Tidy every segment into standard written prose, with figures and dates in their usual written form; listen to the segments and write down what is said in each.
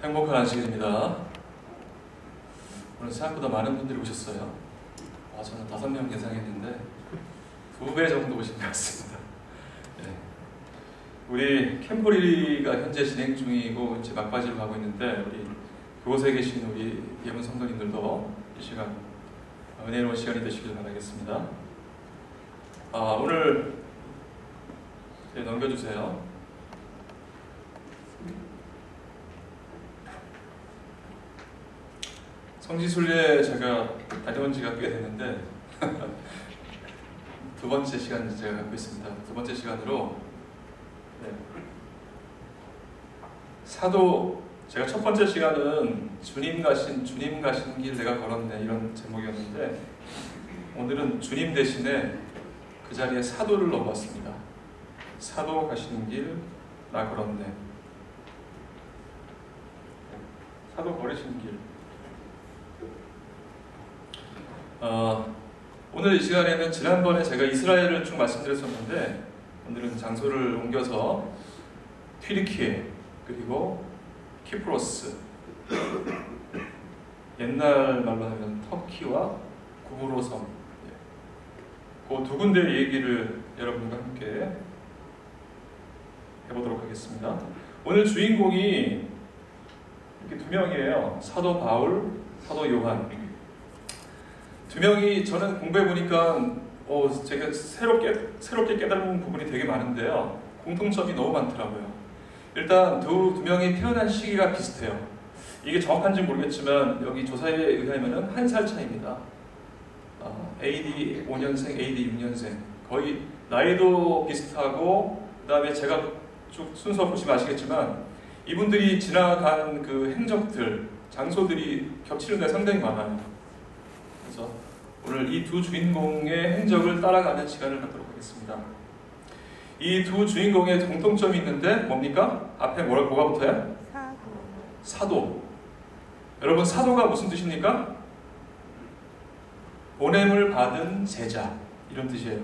행복한 안식일입니다. 오늘 생각보다 많은 분들이 오셨어요. 저는 5명 예상했는데 2배 정도 오신 것 같습니다. 네. 우리 캠퍼리가 현재 진행 중이고 이제 막바지로 가고 있는데 우리 그곳에 계신 우리 예문 성도님들도 이 시간 은혜로운 시간이 되시길 바라겠습니다. 오늘 넘겨주세요. 성지순례 제가 다녀온 지가 꽤 됐는데 두 번째 시간 제가 갖고 있습니다. 두 번째 시간으로 사도, 제가 첫 번째 시간은 주님 가신 길 내가 걸었네 이런 제목이었는데 오늘은 주님 대신에 그 자리에 사도를 넣어봤습니다. 사도 가시는 길 나 걸었네. 사도 걸으신 길. 오늘 이 시간에는 지난번에 제가 이스라엘을 쭉 말씀드렸었는데 오늘은 장소를 옮겨서 튀르키예 그리고 키프로스, 옛날 말로 하면 터키와 구브로섬, 그 두 군데의 얘기를 여러분과 함께 해보도록 하겠습니다. 오늘 주인공이 이렇게 두 명이에요. 사도 바울, 사도 요한. 두 명이 저는 공부해보니까 제가 새롭게 깨달은 부분이 되게 많은데요. 공통점이 너무 많더라고요. 일단 두 명이 태어난 시기가 비슷해요. 이게 정확한지 모르겠지만 여기 조사에 의하면 1살 차이입니다. AD 5년생, AD 6년생. 거의 나이도 비슷하고 그 다음에 제가 쭉 순서 보시면 아시겠지만 이분들이 지나간 그 행적들, 장소들이 겹치는 데 상당히 많아요. 그래서 오늘 이 두 주인공의 행적을 따라가는 시간을 갖도록 하겠습니다. 이 두 주인공의 공통점이 있는데 뭡니까? 앞에 뭐가 붙어요? 사도. 여러분, 사도가 무슨 뜻입니까? 보냄을 받은 제자, 이런 뜻이에요.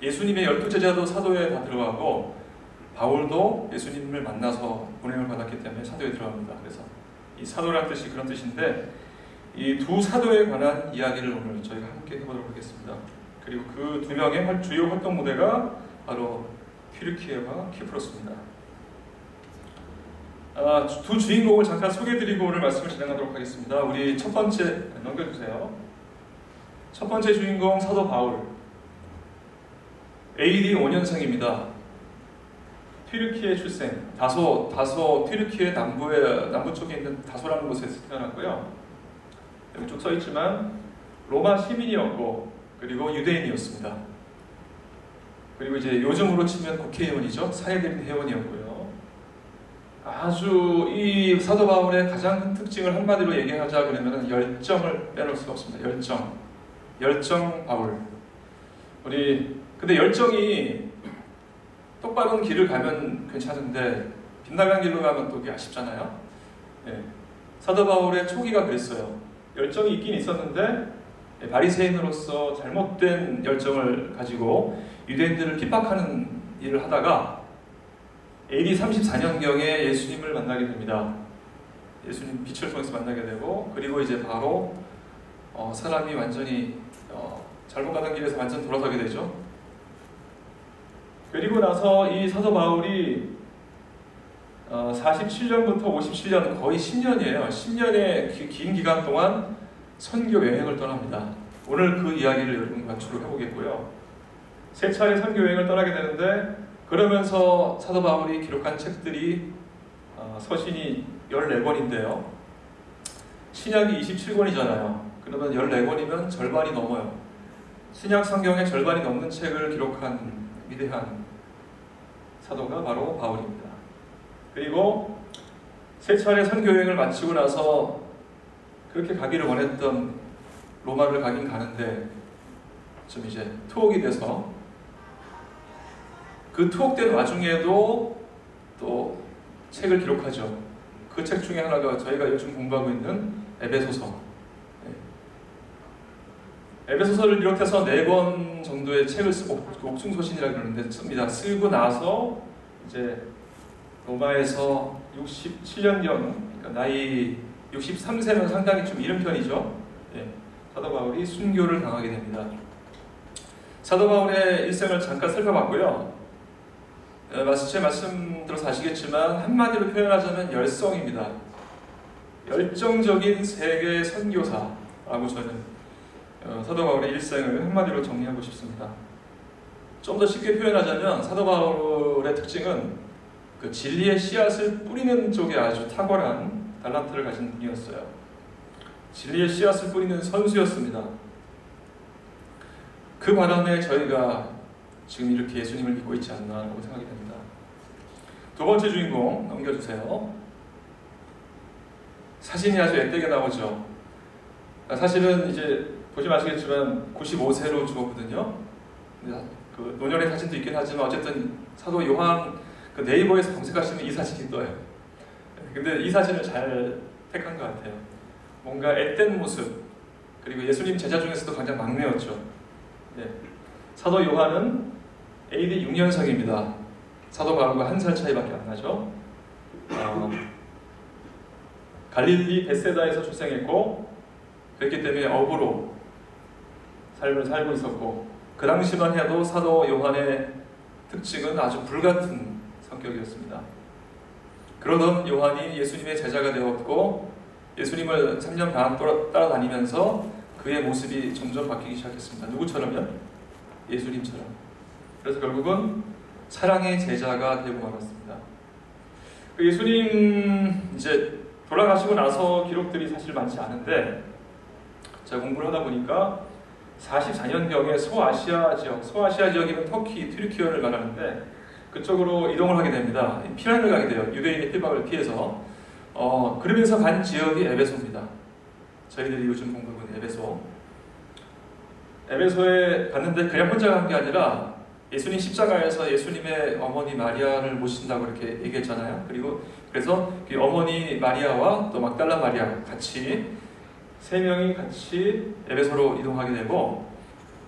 예수님의 12제자도 사도에 다 들어가고 바울도 예수님을 만나서 보냄을 받았기 때문에 사도에 들어갑니다. 그래서 이 사도라는 뜻이 그런 뜻인데 이 두 사도에 관한 이야기를 오늘 저희가 함께 해보도록 하겠습니다. 그리고 그 두 명의 주요 활동 무대가 바로 튀르키예와 키프로스입니다. 두 주인공을 잠깐 소개해드리고 오늘 말씀을 진행하도록 하겠습니다. 우리 첫 번째 넘겨주세요. 첫 번째 주인공 사도 바울, AD 5년생입니다. 튀르키예 출생, 다소 튀르키예 남부 쪽에 있는 다소라는 곳에서 태어났고요. 여기 쭉 써있지만 로마 시민이었고 그리고 유대인이었습니다. 그리고 이제 요즘으로 치면 국회의원이죠. 사회대린 회원이었고요. 아주 이 사도 바울의 가장 큰 특징을 한마디로 얘기하자 그러면 열정을 빼놓을 수가 없습니다. 열정 바울. 근데 열정이 똑바른 길을 가면 괜찮은데 빗나간 길로 가면 또 그게 아쉽잖아요. 사도 바울의 초기가 그랬어요. 열정이 있긴 있었는데 바리새인으로서 잘못된 열정을 가지고 유대인들을 핍박하는 일을 하다가 AD 34년경에 예수님을 만나게 됩니다. 예수님 빛을 통해서 만나게 되고 그리고 이제 바로 사람이 완전히 잘못 가던 길에서 완전 돌아서게 되죠. 그리고 나서 이 사도 바울이 47년부터 57년 거의 10년이에요. 10년의 긴 기간 동안 선교 여행을 떠납니다. 오늘 그 이야기를 여러분과 주로 해보겠고요. 3차례 선교 여행을 떠나게 되는데 그러면서 사도 바울이 기록한 책들이 서신이 14권인데요. 신약이 27권이잖아요. 그러면 14권이면 절반이 넘어요. 신약 성경의 절반이 넘는 책을 기록한 위대한 사도가 바로 바울입니다. 그리고 3차례 선교 여행을 마치고 나서 그렇게 가기를 원했던 로마를 가긴 가는데 좀 이제 투옥이 돼서 그 투옥된 와중에도 또 책을 기록하죠. 그 책 중에 하나가 저희가 요즘 공부하고 있는 에베소서. 에베소서를 비롯해서 4권 정도의 책을 쓰고 옥중서신이라고 그러는데 씁니다. 쓰고 나서 이제 로마에서 67년경, 그러니까 나이 63세면 상당히 좀 이른 편이죠. 예, 사도 바울이 순교를 당하게 됩니다. 사도 바울의 일생을 잠깐 살펴봤고요. 제 말씀 들어서 아시겠지만 한마디로 표현하자면 열성입니다. 열정적인 세계 선교사라고 저는 사도 바울의 일생을 한마디로 정리하고 싶습니다. 좀 더 쉽게 표현하자면 사도 바울의 특징은 그 진리의 씨앗을 뿌리는 쪽에 아주 탁월한 달란트를 가진 분이었어요. 진리의 씨앗을 뿌리는 선수였습니다. 그 바람에 저희가 지금 이렇게 예수님을 믿고 있지 않나라고 생각이 됩니다. 두 번째 주인공 넘겨주세요. 사진이 아주 앳되게 나오죠. 사실은 이제 보시면 아시겠지만 95세로 죽었거든요. 그 노년의 사진도 있긴 하지만 어쨌든 사도 요한 그 네이버에서 검색하시면 이 사진이 떠요. 근데 이 사진을 잘 택한 것 같아요. 뭔가 앳된 모습, 그리고 예수님 제자 중에서도 가장 막내였죠. 네. 사도 요한은 AD 6년생입니다. 사도 바울과 한 살 차이밖에 안 나죠. 갈릴리 베세다에서 출생했고, 그렇기 때문에 어부로 삶을 살고 있었고, 그 당시만 해도 사도 요한의 특징은 아주 불같은 성격이었습니다. 그러던 요한이 예수님의 제자가 되었고, 예수님을 3년 반 따라다니면서 그의 모습이 점점 바뀌기 시작했습니다. 누구처럼요? 예수님처럼. 그래서 결국은 사랑의 제자가 되고 말았습니다. 예수님 이제 돌아가시고 나서 기록들이 사실 많지 않은데, 제가 공부를 하다 보니까 44년경에 소아시아 지역이면 터키, 튀르키예를 말하는데 그쪽으로 이동을 하게 됩니다. 피난을 가게 돼요. 유대인의 핍박을 피해서. 그러면서 간 지역이 에베소입니다. 저희들이 요즘 공부하는 에베소. 에베소에 갔는데 그냥 혼자 간 게 아니라 예수님 십자가에서 예수님의 어머니 마리아를 모신다고 이렇게 얘기했잖아요. 그래서 그 어머니 마리아와 또 막달라 마리아 같이 세 명이 같이 에베소로 이동하게 되고,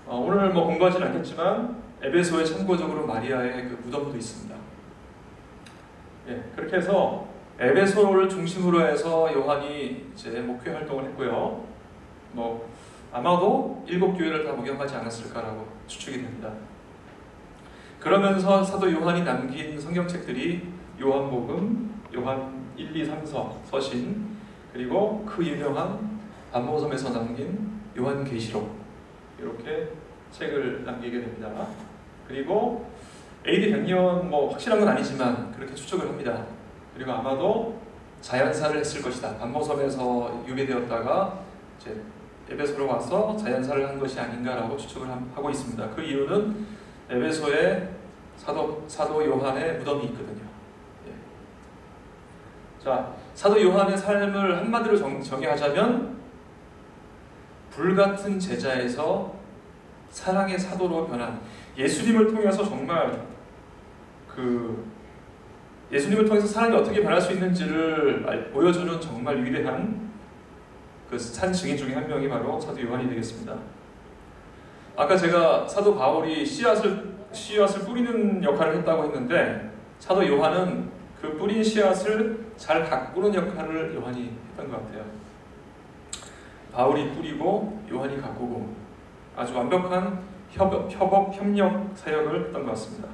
오늘 뭐 공부하지는 않겠지만 에베소에 참고적으로 마리아의 그 무덤도 있습니다. 예, 그렇게 해서 에베소를 중심으로 해서 요한이 이제 목회 활동을 했고요. 뭐 아마도 7교회를 다 목양하지 않았을까라고 추측이 됩니다. 그러면서 사도 요한이 남긴 성경책들이 요한복음, 요한 1, 2, 3서, 서신, 그리고 그 유명한 반모섬에서 남긴 요한계시록, 이렇게 책을 남기게 됩니다. 그리고 AD 100년 뭐 확실한 건 아니지만 그렇게 추측을 합니다. 그리고 아마도 자연사를 했을 것이다. 반모섬에서 유배되었다가 이제 에베소로 와서 자연사를 한 것이 아닌가라고 추측을 하고 있습니다. 그 이유는 에베소에 사도 요한의 무덤이 있거든요. 예. 자, 사도 요한의 삶을 한마디로 정의하자면 불같은 제자에서 사랑의 사도로 변한, 예수님을 통해서 정말 예수님을 통해서 사람이 어떻게 변할 수 있는지를 보여주는 정말 위대한 그 산 증인 중에 한 명이 바로 사도 요한이 되겠습니다. 아까 제가 사도 바울이 씨앗을 뿌리는 역할을 했다고 했는데, 사도 요한은 그 뿌린 씨앗을 잘 가꾸는 역할을 요한이 했던 것 같아요. 바울이 뿌리고 요한이 가꾸고 아주 완벽한 협력 사역을 했던 것 같습니다.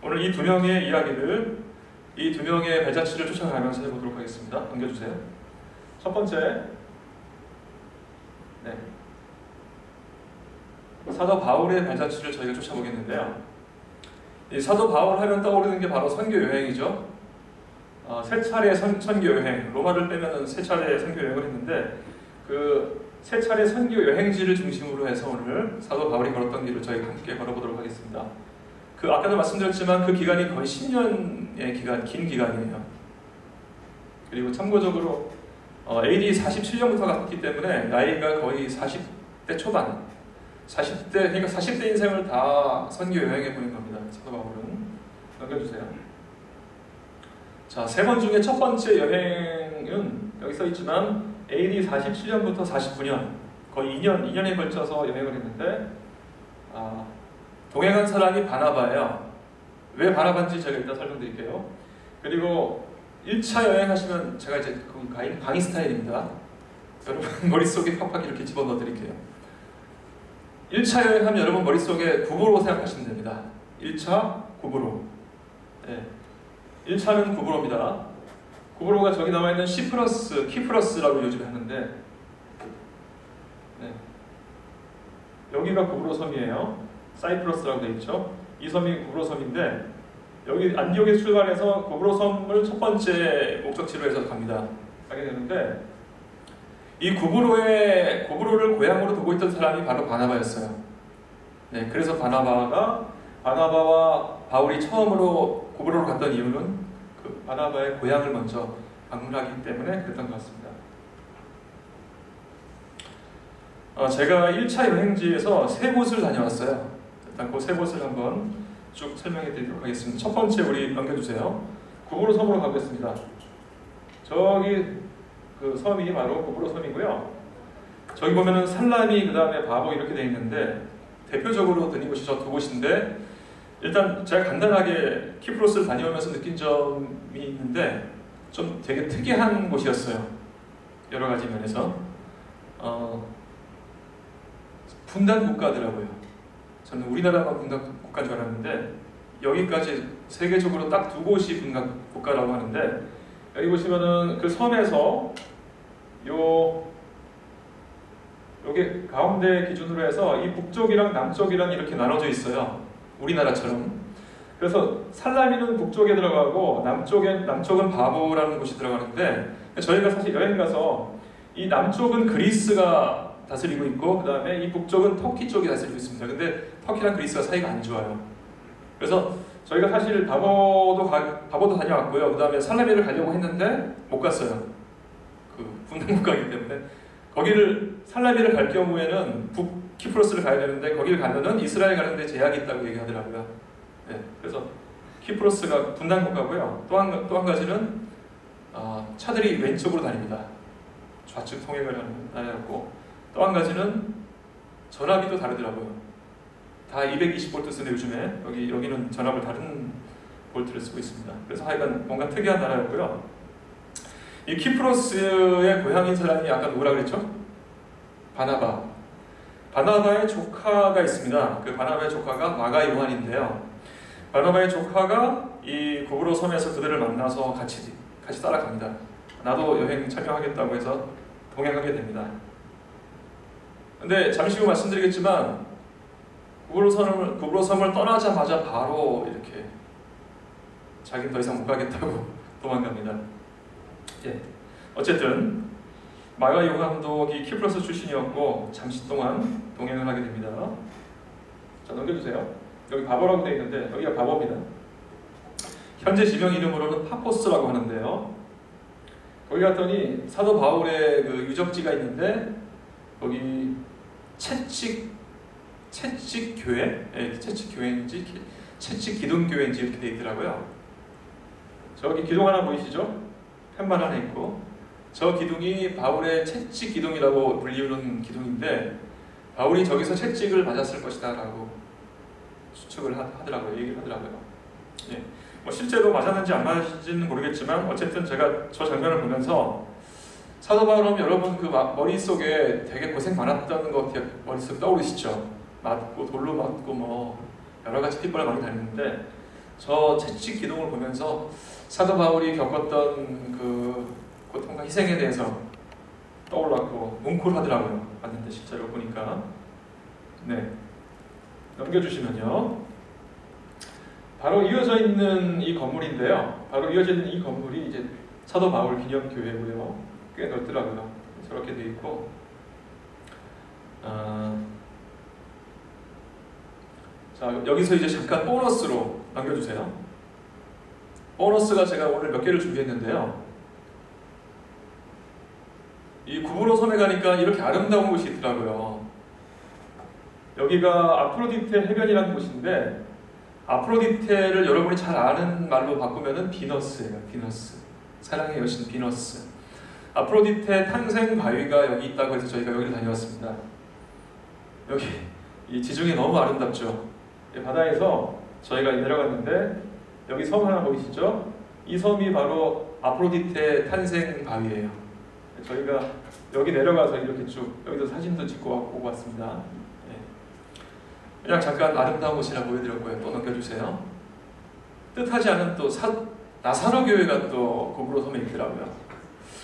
오늘 이 두 명의 이야기를, 이 두 명의 발자취를 쫓아가면서 해보도록 하겠습니다. 넘겨주세요. 첫 번째, 네. 사도 바울의 발자취를 저희가 쫓아보겠는데요. 이 사도 바울 하면 떠오르는 게 바로 선교 여행이죠. 세 차례 선교 여행, 로마를 빼면 세 차례 선교 여행을 했는데, 그 세 차례 선교 여행지를 중심으로 해서 오늘 사도 바울이 걸었던 길을 저희가 함께 걸어보도록 하겠습니다. 아까도 말씀드렸지만 그 기간이 거의 10년의 긴 기간이에요. 그리고 참고적으로 AD 47년부터 갔기 때문에 나이가 거의 40대 초반, 그러니까 40대 인생을 다 선교 여행해 보낸 겁니다. 사도 바울은. 넘겨주세요. 자, 세 번 중에 첫 번째 여행은 여기 써 있지만 AD 47년부터 49년, 거의 2년에 걸쳐서 여행을 했는데, 동행한 사람이 바나바예요. 왜 바나바인지 제가 일단 설명드릴게요. 그리고 1차 여행 하시면 제가 이제 그 강의 스타일입니다. 여러분 머릿속에 팍팍 이렇게 집어넣어 드릴게요. 1차 여행하면 여러분 머릿속에 구보로 생각하시면 됩니다. 1차 구보로. 네. 1차는 구보로입니다. 구보로가 저기 나와 있는 시프러스, 키프러스라고 요즘에 하는데, 네. 여기가 구브로 섬이에요. 사이프러스라고 되어 있죠. 이 섬이 구브로 섬인데, 여기 안디옥에 출발해서 구브로 섬을 첫 번째 목적지로 해서 갑니다. 가게 되는데, 이 구브로를 고향으로 두고 있던 사람이 바로 바나바였어요. 네, 그래서 바나바와 바울이 처음으로 구브로로 갔던 이유는 그 바나바의 고향을 먼저 방문하기 때문에 그랬던 것 같습니다. 제가 1차 여행지에서 세 곳을 다녀왔어요. 일단 그 세 곳을 한번 쭉 설명해 드리도록 하겠습니다. 첫 번째 우리 넘겨주세요. 구브로 섬으로 가보겠습니다. 저기 그 섬이 바로 구브로 섬이고요. 저기 보면은 살라미, 그 다음에 바보 이렇게 되어 있는데, 대표적으로 드는 곳이 저 두 곳인데, 일단 제가 간단하게 키프로스를 다녀오면서 느낀 점이 있는데 좀 되게 특이한 곳이었어요. 여러 가지 면에서 분단 국가더라고요. 저는 우리나라가 분단 국가인 줄 알았는데 여기까지 세계적으로 딱 두 곳이 분단 국가라고 하는데, 여기 보시면은 그 섬에서 여기 가운데 기준으로 해서 이 북쪽이랑 남쪽이랑 이렇게 나눠져 있어요. 우리나라처럼. 그래서 살라미는 북쪽에 들어가고 남쪽은 바보라는 곳이 들어가는데, 저희가 사실 여행 가서 이 남쪽은 그리스가 다스리고 있고 그 다음에 이 북쪽은 터키 쪽이 다스리고 있습니다. 근데 터키랑 그리스가 사이가 안 좋아요. 그래서 저희가 사실 바보도 다녀왔고요. 그 다음에 살라미를 가려고 했는데 못 갔어요. 그 분단 국가이기 때문에. 거기를 살라미를 갈 경우에는 키프로스를 가야 되는데 거기를 가면은 이스라엘 가는데 제약이 있다고 얘기하더라고요. 네, 그래서 키프로스가 분단 국가고요. 또 한 가지는 차들이 왼쪽으로 다닙니다. 좌측 통행을 하는 나라였고, 또 한 가지는 전압이 또 다르더라고요. 다 220V 쓰는데 요즘에 여기는 전압을 다른 볼트를 쓰고 있습니다. 그래서 하여간 뭔가 특이한 나라였고요. 이 키프로스의 고향인 사람이 아까 누구라 그랬죠? 바나바의 조카가 있습니다. 그 바나바의 조카가 마가 요한인데요. 바나바의 조카가 이 구브로 섬에서 그들을 만나서 같이 따라갑니다. 나도 여행 참여하겠다고 해서 동행하게 됩니다. 근데 잠시 후 말씀드리겠지만 구브로 섬을 떠나자마자 바로 이렇게 자기는 더 이상 못 가겠다고 도망갑니다. 예. 어쨌든 마가 요한도 키프로스 출신이었고 잠시 동안 동행을 하게 됩니다. 자, 넘겨주세요. 여기 바보라고 되어 있는데 여기가 바보입니다. 현재 지명 이름으로는 파포스라고 하는데요. 거기 갔더니 사도 바울의 그 유적지가 있는데 거기 채찍 교회, 채찍 교회인지 채찍 기둥 교회인지 이렇게 되어 있더라고요. 저기 기둥 하나 보이시죠? 팻말 하나 있고, 저 기둥이 바울의 채찍 기둥이라고 불리우는 기둥인데 바울이 저기서 채찍을 맞았을 것이다 라고 추측을 하더라고요. 얘기를 하더라고요. 예. 뭐 실제로 맞았는지 안 맞았는지는 모르겠지만 어쨌든 제가 저 장면을 보면서 사도 바울은 여러분 그 머릿속에 되게 고생 많았다는 거 머릿속에 떠오르시죠? 맞고 돌로 맞고 뭐 여러 가지 핏벌을 많이 달렸는데 저 채찍 기둥을 보면서 사도 바울이 겪었던 그 고통과 희생에 대해서 떠올랐고 뭉클하더라고요. 봤는데 실제로 보니까. 네, 넘겨주시면요. 바로 이어져 있는 이 건물인데요. 바로 이어져 있는 이 건물이 이제 사도 바울 기념교회고요. 꽤 넓더라고요. 저렇게 돼 있고. 자, 여기서 이제 잠깐 보너스로 남겨주세요. 보너스가 제가 오늘 몇 개를 준비했는데요. 이 구브로 섬에 가니까 이렇게 아름다운 곳이 있더라고요. 여기가 아프로디테 해변이라는 곳인데 아프로디테를 여러분이 잘 아는 말로 바꾸면은 비너스예요. 비너스. 사랑의 여신 비너스. 아프로디테 탄생 바위가 여기 있다고 해서 저희가 여기를 다녀왔습니다. 여기 이 지중해 너무 아름답죠. 바다에서 저희가 내려갔는데 여기 섬 하나 보이시죠? 이 섬이 바로 아프로디테 탄생 바위예요. 저희가 여기 내려가서 이렇게 쭉 여기서 사진도 찍고 오고 왔습니다. 예. 그냥 잠깐 아름다운 곳이라 보여드렸고요. 또 넘겨주세요. 뜻하지 않은 또 나사로 교회가 또 고브로 섬에 있더라고요.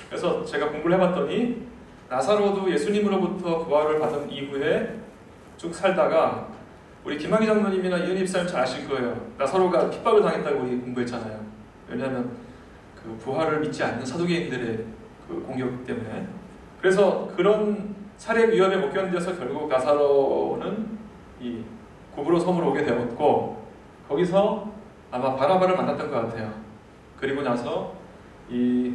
그래서 제가 공부를 해봤더니 나사로도 예수님으로부터 부활을 받은 이후에 쭉 살다가 우리 김학의 장로님이나 이은희 집사님 잘 아실 거예요. 나사로가 핍박을 당했다고 우리 공부했잖아요. 왜냐하면 그 부활을 믿지 않는 사두개인들의 그 공격 때문에. 그래서 그런 살해 위험에 못 견뎌서 결국 나사로는 이 고브로 섬으로 오게 되었고 거기서 아마 바나바를 만났던 것 같아요. 그리고 나서 이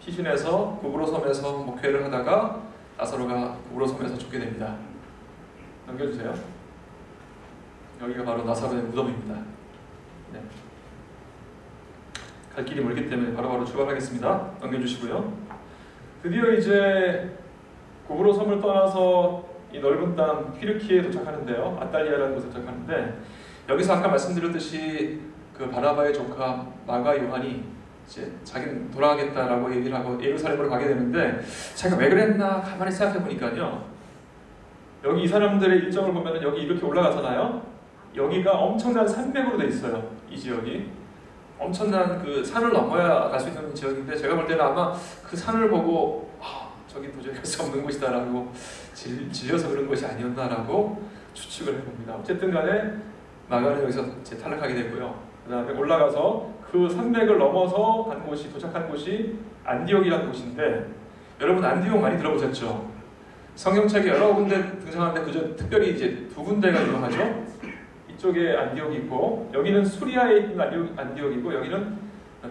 피신에서 고브로 섬에서 목회를 하다가 나사로가 고브로 섬에서 죽게 됩니다. 넘겨주세요. 여기가 바로 나사로의 무덤입니다. 네. 갈 길이 멀기 때문에 바로바로 출발하겠습니다. 넘겨주시고요. 드디어 이제 고브로 섬을 떠나서 이 넓은 땅 튀르키에 도착하는데요. 아탈리아라는 곳에 도착하는데 여기서 아까 말씀드렸듯이 그 바나바의 조카 마가 요한이 이제 자기는 돌아가겠다라고 얘기를 하고 예루살렘으로 가게 되는데 자기가 왜 그랬나 가만히 생각해 보니까요. 여기 이 사람들의 일정을 보면은 여기 이렇게 올라가잖아요. 여기가 엄청난 산맥으로 돼 있어요. 이 지역이 엄청난 그 산을 넘어야 갈 수 있는 지역인데 제가 볼 때는 아마 그 산을 보고 저기 도저히 갈 수 없는 곳이다라고 질려서 그런 것이 아니었나라고 추측을 해봅니다. 어쨌든 간에 마가는 여기서 이제 탈락하게 되고요. 그 다음에 올라가서 그 산맥을 넘어서 간 곳이 도착한 곳이 안디옥이라는 곳인데 여러분 안디옥 많이 들어보셨죠? 성경책에 여러 군데 등장하는데 그저 특별히 이제 두 군데가 유명하죠. 이쪽에 안디옥이 있고 여기는 수리아에 있는 안디옥이고 여기는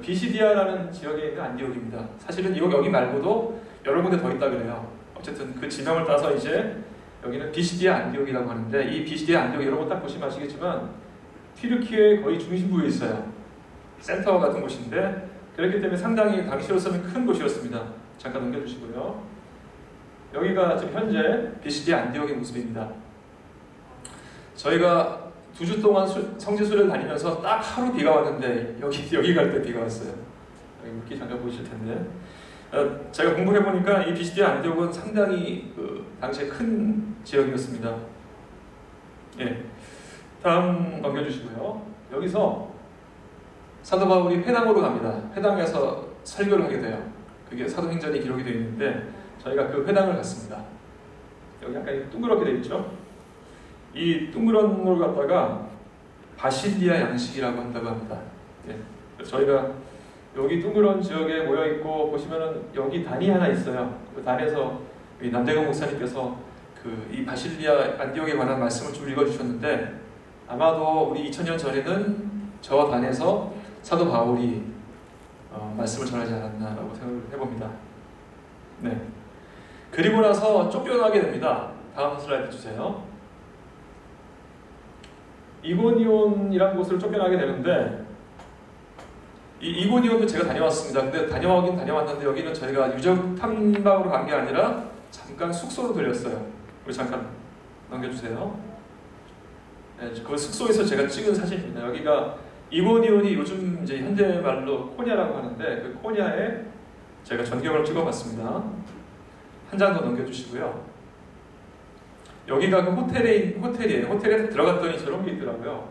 비시디아라는 지역에 있는 안디옥입니다. 사실은 여기 말고도 여러 군데 더 있다 그래요. 어쨌든 그 지명을 따서 이제 여기는 비시디아 안디옥이라고 하는데 이 비시디아 안디옥 여러분 딱 보시면 아시겠지만 튀르키예의 거의 중심부에 있어요. 센터 같은 곳인데 그렇기 때문에 상당히 당시로서는 큰 곳이었습니다. 잠깐 넘겨주시고요. 여기가 지금 현재 비시디아 안디옥의 모습입니다. 저희가 2주 동안 성지순례를 다니면서 딱 하루 비가 왔는데 여기 갈 때 비가 왔어요. 여기 물기 잠깐 보이실 텐데 제가 공부해 보니까 이 비시디아 안디옥은 상당히 그 당시에 큰 지역이었습니다. 예, 다음 넘겨주시고요. 여기서 사도 바울이 회당으로 갑니다. 회당에서 설교를 하게 돼요. 그게 사도행전이 기록이 되어 있는데 저희가 그 회당을 갔습니다. 여기 약간 둥그렇게 되어 있죠. 이 둥그런 걸 갖다가 바실리아 양식이라고 한다고 합니다. 예. 저희가 여기 둥그런 지역에 모여 있고 보시면은 여기 단이 하나 있어요. 그 단에서 남대건 목사님께서 그 이 바실리아 안디옥에 관한 말씀을 좀 읽어주셨는데 아마도 우리 2000년 전에는 저 단에서 사도 바울이 말씀을 전하지 않았나라고 생각을 해봅니다. 네. 그리고 나서 쫓겨나게 됩니다. 다음 슬라이드 주세요. 이고니온이라는 곳을 쫓겨나게 되는데 이 이고니온도 제가 다녀왔습니다. 근데 다녀왔는데 여기는 저희가 유적 탐방으로 간 게 아니라 잠깐 숙소로 들렸어요. 우리 잠깐 넘겨주세요. 네, 그 숙소에서 제가 찍은 사진입니다. 여기가 이고니온이 요즘 이제 현대 말로 코냐라고 하는데 그 코냐에 제가 전경을 찍어봤습니다. 한 장 더 넘겨주시고요. 여기가 그 호텔이에요. 호텔에 들어갔더니 저런 게 있더라고요.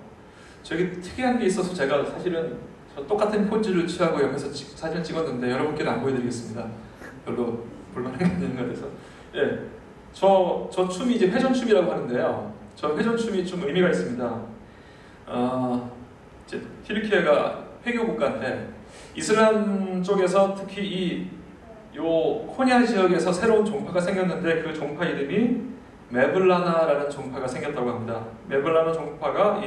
저기 특이한 게 있어서 제가 사실은 저 똑같은 포즈를 취하고 옆에서 사진을 찍었는데 여러분께는 안 보여드리겠습니다. 별로 볼만한 게 없는 것 같아서. 예, 저 춤이 이제 회전춤이라고 하는데요. 저 회전춤이 좀 의미가 있습니다. 이제 튀르키예가 회교 국가인데 이슬람 쪽에서 특히 요 코냐 지역에서 새로운 종파가 생겼는데 그 종파 이름이 메블라나라는 종파가 생겼다고 합니다. 메블라나 종파가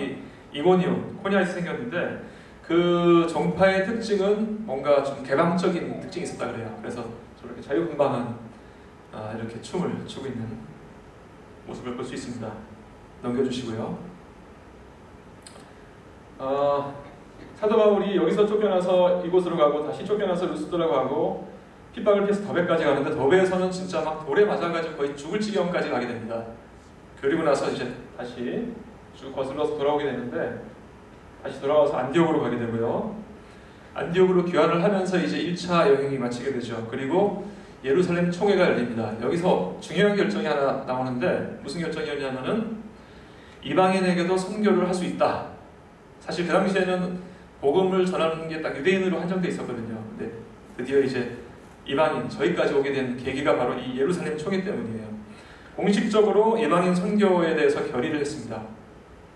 이고니온 코냐에서 생겼는데 그 종파의 특징은 뭔가 좀 개방적인 특징이 있었다 그래요. 그래서 저렇게 자유분방한 이렇게 춤을 추고 있는 모습을 볼 수 있습니다. 넘겨주시고요. 사도 바울이 여기서 쫓겨나서 이곳으로 가고 다시 쫓겨나서 루스드라고 하고 핍박을 피해서 더베까지 가는데 더베에서는 진짜 막 돌에 맞아가지고 거의 죽을 지경까지 가게 됩니다. 그리고 나서 이제 다시 쭉 거슬러서 돌아오게 되는데 다시 돌아와서 안디옥으로 가게 되고요. 안디옥으로 귀환을 하면서 이제 1차 여행이 마치게 되죠. 그리고 예루살렘 총회가 열립니다. 여기서 중요한 결정이 하나 나오는데 무슨 결정이었냐면은 이방인에게도 선교를 할 수 있다. 사실 그 당시에는 복음을 전하는 게 딱 유대인으로 한정돼 있었거든요. 근데 드디어 이제 이방인, 저희까지 오게 된 계기가 바로 이 예루살렘 총회 때문이에요. 공식적으로 이방인 선교에 대해서 결의를 했습니다.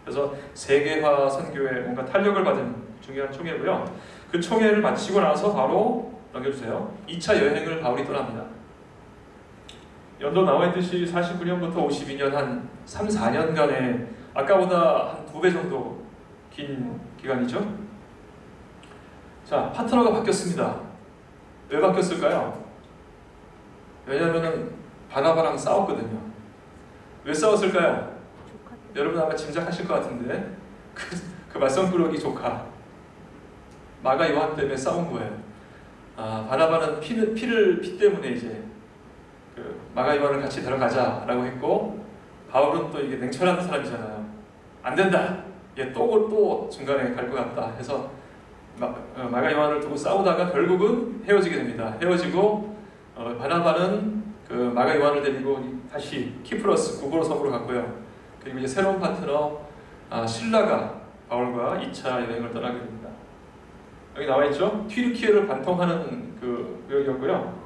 그래서 세계화 선교에 뭔가 탄력을 받은 중요한 총회고요. 그 총회를 마치고 나서 바로 넘겨주세요. 2차 여행을 바울이 떠납니다. 연도 나와 있듯이 49년부터 52년 한 3, 4년간의 아까보다 한 2배 정도 긴 기간이죠. 자, 파트너가 바뀌었습니다. 왜 바뀌었을까요? 왜냐하면 바나바랑 싸웠거든요. 왜 싸웠을까요? 여러분 아마 짐작하실 것 같은데 그 말썽꾸러기 조카 마가 요한 때문에 싸운 거예요. 바나바는 피 때문에 이제 그 마가 요한을 같이 데려가자라고 했고 바울은 또 이게 냉철한 사람이잖아요. 안 된다. 얘 또 중간에 갈 것 같다 해서 마가 요한을 두고 싸우다가 결국은 헤어지게 됩니다. 헤어지고 바나바는 그 마가 요한을 데리고 다시 키프로스 구브로 섬으로 갔고요. 그리고 이제 새로운 파트너 실라가 바울과 2차 여행을 떠나게 됩니다. 여기 나와 있죠? 튀르키예를 관통하는 그 구역이었고요.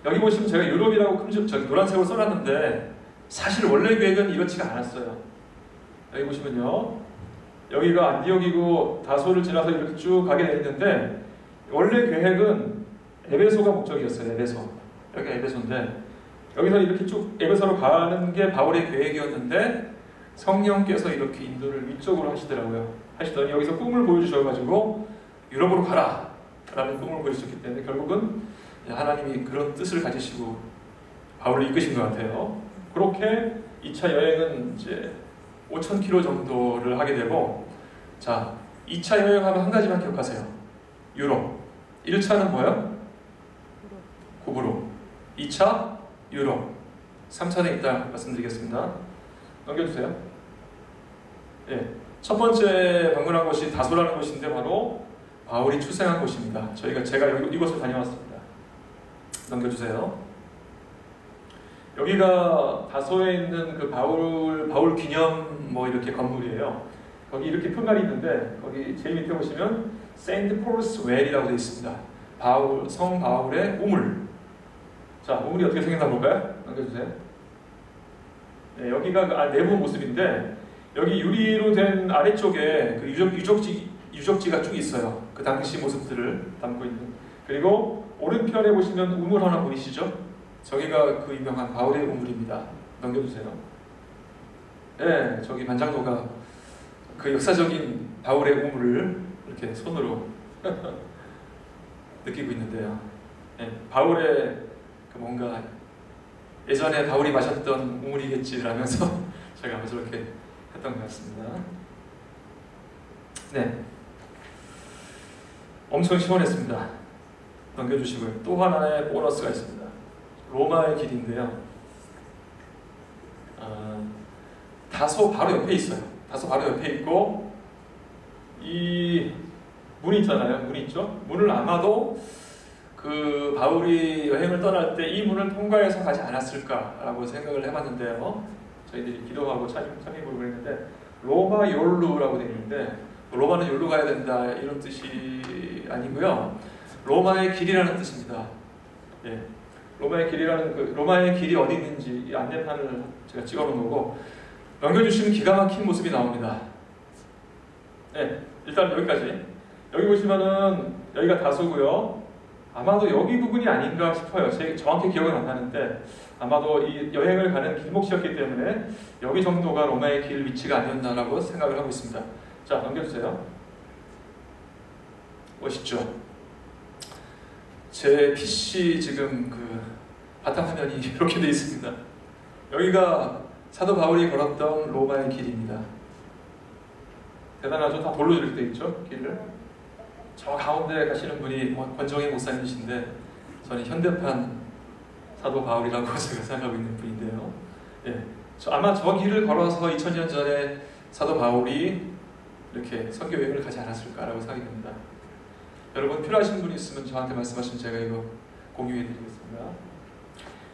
여기 보시면 제가 유럽이라고 노란색으로 써놨는데 사실 원래 계획은 이렇지가 않았어요. 여기 보시면요. 여기가 안디옥이고 다소를 지나서 이렇게 쭉 가게 돼 있는데 원래 계획은 에베소가 목적이었어요. 에베소. 여기가 에베소인데 여기서 이렇게 쭉 에베소로 가는 게 바울의 계획이었는데 성령께서 이렇게 인도를 위쪽으로 하시더니 여기서 꿈을 보여주셔가지고 유럽으로 가라 라는 꿈을 보여주셨기 때문에 결국은 하나님이 그런 뜻을 가지시고 바울을 이끄신 것 같아요. 그렇게 2차 여행은 이제 5,000km 정도를 하게 되고, 자, 2차 여행하면 한 가지만 기억하세요. 유럽. 1차는 뭐예요? 구브로. 2차 유럽. 3차는 이따 말씀드리겠습니다. 넘겨주세요. 예, 첫 번째 방문한 곳이 다소라는 곳인데 바로 바울이 출생한 곳입니다. 제가 이곳을 다녀왔습니다. 넘겨주세요. 여기가 다소에 있는 그 바울 기념 이렇게 건물이에요. 거기 이렇게 표말이 있는데 거기 제일 밑에 보시면 세인트 폴스 웰이라고 되어 있습니다. 성 바울의 우물. 자, 우물이 어떻게 생겼나 볼까요? 넘겨주세요. 네, 여기가 내부 모습인데 여기 유리로 된 아래쪽에 그 유적지가 쭉 있어요. 그 당시 모습들을 담고 있는. 그리고 오른편에 보시면 우물 하나 보이시죠? 저기가 그 유명한 바울의 우물입니다. 넘겨주세요. 네, 저기 반장로가 그 역사적인 바울의 우물을 이렇게 손으로 느끼고 있는데요. 네, 바울의 그 뭔가 예전에 바울이 마셨던 우물이겠지라면서 제가 저렇게 했던 것 같습니다. 네, 엄청 시원했습니다. 넘겨주시고요. 또 하나의 보너스가 있습니다. 로마의 길인데요. 다소 바로 옆에 있어요. 다소 바로 옆에 있고 이 문이 있잖아요. 문이 있죠. 문을 아마도 그 바울이 여행을 떠날 때 이 문을 통과해서 가지 않았을까라고 생각을 해봤는데요. 저희들이 기도하고 참여해보고 그랬는데 로마 욜루라고 되어 있는데 로마는 욜루 가야 된다 이런 뜻이 아니고요. 로마의 길이라는 뜻입니다. 예. 로마의 길이 어디 있는지 이 안내판을 제가 찍어놓은 거고 넘겨주시면 기가 막힌 모습이 나옵니다. 네, 일단 여기까지. 여기 보시면은 여기가 다소고요. 아마도 여기 부분이 아닌가 싶어요. 정확히 기억은 안 나는데 아마도 이 여행을 가는 길목지였기 때문에 여기 정도가 로마의 길 위치가 아니었나라고 생각을 하고 있습니다. 자, 넘겨주세요. 멋있죠? 제 PC 지금 그 바탕화면이 이렇게 되어 있습니다. 여기가 사도 바울이 걸었던 로마의 길입니다. 대단하죠? 다 돌로 이렇게 되어 있죠? 길을. 저 가운데 가시는 분이 권정희 목사님이신데 저는 현대판 사도 바울이라고 제가 생각하고 있는 분인데요. 예, 아마 저 길을 걸어서 2000년 전에 사도 바울이 이렇게 선교 여행을 가지 않았을까라고 생각이 됩니다. 여러분 필요하신 분이 있으면 저한테 말씀하시면 제가 이거 공유해드리겠습니다.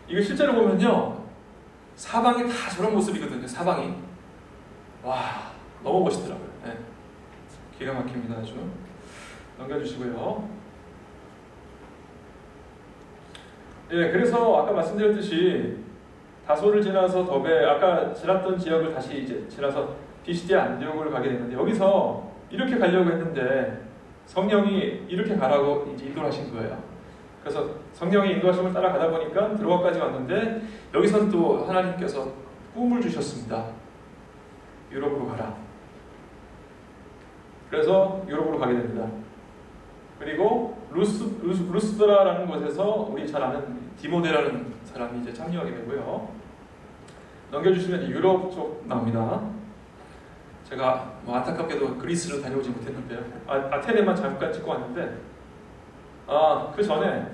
이거 실제로 보면요, 사방이 다 저런 모습이거든요. 사방이 와 너무 멋있더라고요. 네. 기가 막힙니다. 아주 넘겨주시고요. 예, 그래서 아까 말씀드렸듯이 다소를 지나서 더베, 아까 지났던 지역을 다시 이제 지나서 비시디아 안디옥을 가게 되는데, 여기서 이렇게 가려고 했는데 성령이 이렇게 가라고 이제 인도를 하신 거예요. 그래서 성령의 인도하심을 따라가다 보니까 드로아까지 왔는데, 여기서는 또 하나님께서 꿈을 주셨습니다. 유럽으로 가라. 그래서 유럽으로 가게 됩니다. 그리고 루스드라라는 곳에서 우리 잘 아는 디모데라는 사람이 이제 참여하게 되고요. 넘겨주시면 유럽 쪽 나옵니다. 제가 뭐 안타깝게도 그리스를 다녀오지 못했는데요. 아테네만 잠깐 찍고 왔는데, 그 전에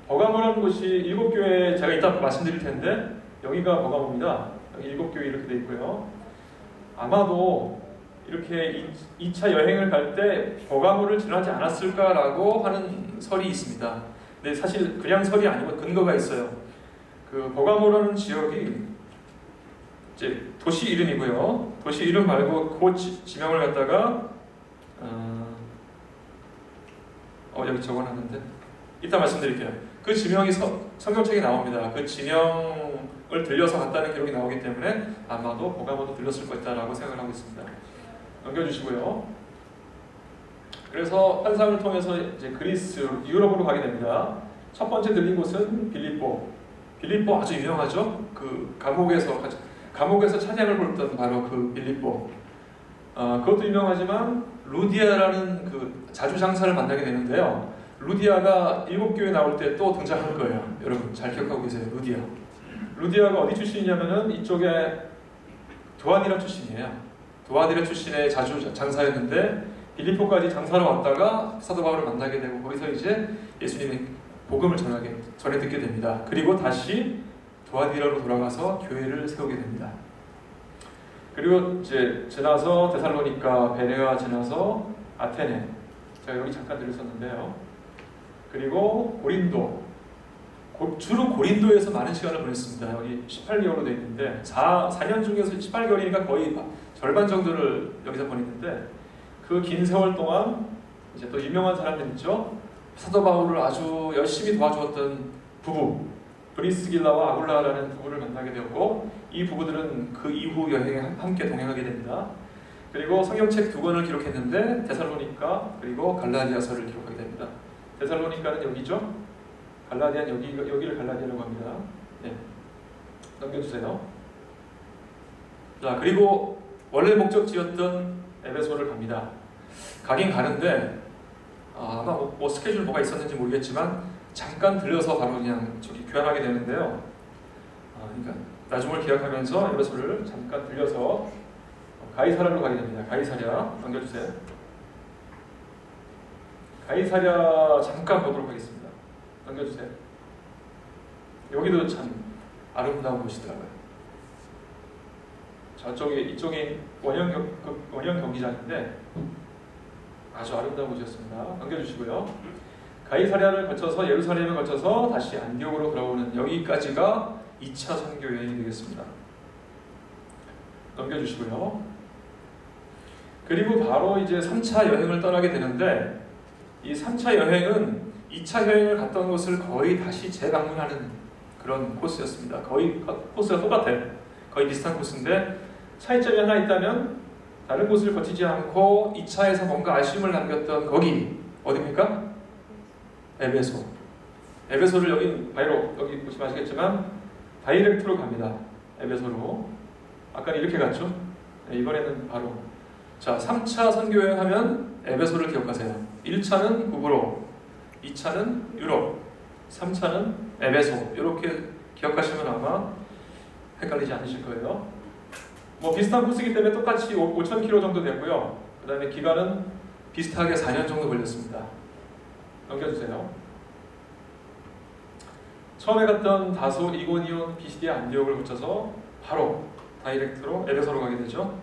버가모라는 곳이 7교회, 제가 이따 말씀드릴 텐데 여기가 버가모입니다. 여기 7교회 이렇게 돼 있고요. 아마도 이렇게 2차 여행을 갈 때 버가모를 지나지 않았을까라고 하는 설이 있습니다. 근데 사실 그냥 설이 아니고 근거가 있어요. 그 버가모라는 지역이 이제 도시 이름이고요. 도시 이름 말고 그 지명을 갖다가 여기 적어놨는데 이따 말씀드릴게요. 그 지명이 성경책에 나옵니다. 그 지명을 들려서 갔다는 기록이 나오기 때문에 아마도 버가모도 들렸을 것이다라고 생각을 하고 있습니다. 넘겨주시고요. 그래서 환상을 통해서 이제 그리스, 유럽으로 가게 됩니다. 첫 번째 들린 곳은 빌립보. 빌립보 아주 유명하죠. 그 감옥에서 찬양을 부르던 바로 그 빌립보. 그것도 유명하지만 루디아라는 그 자주장사를 만나게 되는데요. 루디아가 7교회 나올 때 또 등장할 거예요. 여러분 잘 기억하고 계세요. 루디아가 어디 출신이냐면은 이쪽에 도아디라 출신이에요. 도아디라 출신의 자주장사였는데 빌립보까지 장사로 왔다가 사도 바울을 만나게 되고, 거기서 이제 예수님의 복음을 전해 듣게 됩니다. 그리고 다시 도아디라로 돌아가서 교회를 세우게 됩니다. 그리고 이제 지나서 데살로니가, 베레아 지나서 아테네, 제가 여기 잠깐 들렸었는데요. 그리고 고린도, 주로 고린도에서 많은 시간을 보냈습니다. 여기 18개월로 되어 있는데 4년 중에서 18개월이니까 거의 절반 정도를 여기서 보냈는데, 그 긴 세월 동안 이제 또 유명한 사람들 있죠. 사도 바울을 아주 열심히 도와주었던 부부 브리스길라와 아굴라라는 부부를 만나게 되었고, 이 부부들은 그 이후 여행에 함께 동행하게 됩니다. 그리고 성경책 2권을 기록했는데 데살로니가 그리고 갈라디아서를 기록하게 됩니다. 데살로니가는 여기죠. 갈라디아는 여기를 갈라디아라고 합니다. 네. 넘겨주세요. 자, 그리고 원래 목적지였던 에베소를 갑니다. 가긴 가는데 아마 뭐 스케줄 뭐가 있었는지 모르겠지만 잠깐 들려서 바로 그냥 저기 교환하게 되는데요. 그러니까 나중을 기약하면서 에베소를 잠깐 들려서 가이사랴로 가게 됩니다. 가이사랴 넘겨주세요. 가이사랴 잠깐 보도록 하겠습니다. 넘겨주세요. 여기도 참 아름다운 곳이더라고요. 이쪽이 원형 경기장인데 아주 아름다운 곳이었습니다. 넘겨주시고요. 가이사랴를 거쳐서 예루살렘을 거쳐서 다시 안디옥으로 돌아오는 여기까지가 2차 선교 여행이 되겠습니다. 넘겨주시고요. 그리고 바로 이제 3차 여행을 떠나게 되는데, 이 3차 여행은 2차 여행을 갔던 곳을 거의 다시 재방문하는 그런 코스였습니다. 거의 코스가 똑같아요. 거의 비슷한 코스인데 차이점이 하나 있다면, 다른 곳을 거치지 않고 2차에서 뭔가 아쉬움을 남겼던 거기 어디입니까? 에베소. 에베소를 여기 보시면 아시겠지만 다이렉트로 갑니다. 에베소로. 아까는 이렇게 갔죠? 네, 이번에는 바로 3차 선교여행 하면 에베소를 기억하세요. 1차는 구브로, 2차는 유럽, 3차는 에베소. 이렇게 기억하시면 아마 헷갈리지 않으실 거예요. 뭐 비슷한 코스이기 때문에 똑같이 5,000km 정도 됐고요. 그 다음에 기간은 비슷하게 4년 정도 걸렸습니다. 넘겨주세요. 처음에 갔던 다소, 이고니온, 비시디아, 안디옥을 거쳐서 바로 다이렉트로 에베소로 가게 되죠.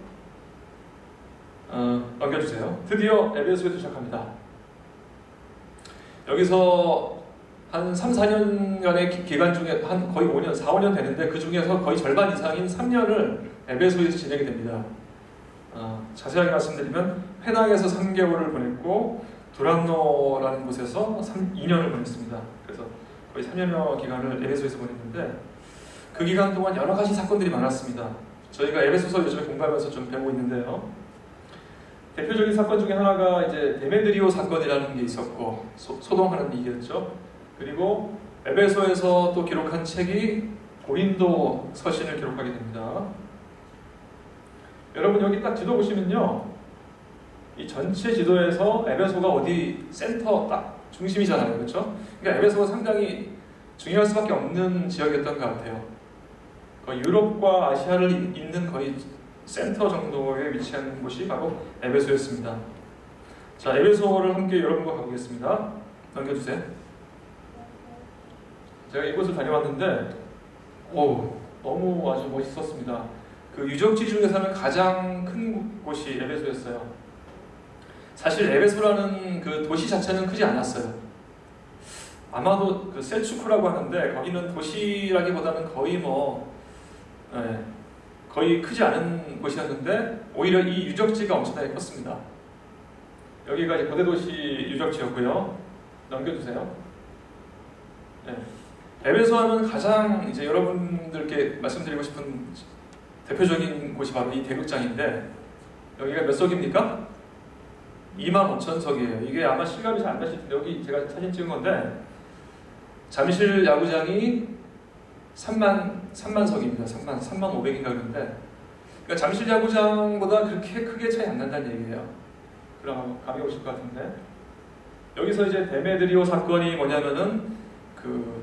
넘겨주세요. 드디어 에베소에 도착합니다. 여기서 한 3, 4년간의 기간 중에 한 거의 5년, 4, 5년 되는데 그 중에서 거의 절반 이상인 3년을 에베소에서 지내게 됩니다. 자세하게 말씀드리면 페낭에서 3개월을 보냈고 두란노라는 곳에서 2년을 보냈습니다. 그래서 거의 3년여 기간을 에베소에서 보냈는데 그 기간 동안 여러 가지 사건들이 많았습니다. 저희가 에베소서 요즘에 공부하면서 좀 배우고 있는데요. 대표적인 사건 중에 하나가 이제 데메드리오 사건이라는 게 있었고 소동하는 일이었죠. 그리고 에베소에서 또 기록한 책이 고린도 서신을 기록하게 됩니다. 여러분 여기 딱 지도 보시면요, 이 전체 지도에서 에베소가 어디 센터 딱 중심이잖아요, 그렇죠? 그러니까 에베소가 상당히 중요할 수밖에 없는 지역이었던 것 같아요. 거의 유럽과 아시아를 잇는 거의 센터 정도에 위치한 곳이 바로 에베소였습니다. 자, 에베소를 함께 여러분과 가보겠습니다. 넘겨주세요. 제가 이곳을 다녀왔는데 너무 아주 멋있었습니다. 그 유적지 중에서는 가장 큰 곳이 에베소였어요. 사실 에베소라는 그 도시 자체는 크지 않았어요. 아마도 그 셀추크라고 하는데 거기는 도시라기보다는 거의 크지 않은 곳이었는데 오히려 이 유적지가 엄청나게 컸습니다. 여기가 이제 고대 도시 유적지였고요. 넘겨주세요. 네. 에베소 하면 가장 이제 여러분들께 말씀드리고 싶은 대표적인 곳이 바로 이 대극장인데 여기가 몇 석입니까? 25,000석이에요. 이게 아마 실감이 잘 안 나실 텐데 여기 제가 사진 찍은 건데 잠실 야구장이 3만 석입니다. 3만 500인가 그런데 그러니까 잠실 야구장보다 그렇게 크게 차이 안 난다는 얘기예요. 그럼 감이 오실 것 같은데 여기서 이제 데메드리오 사건이 뭐냐면은 그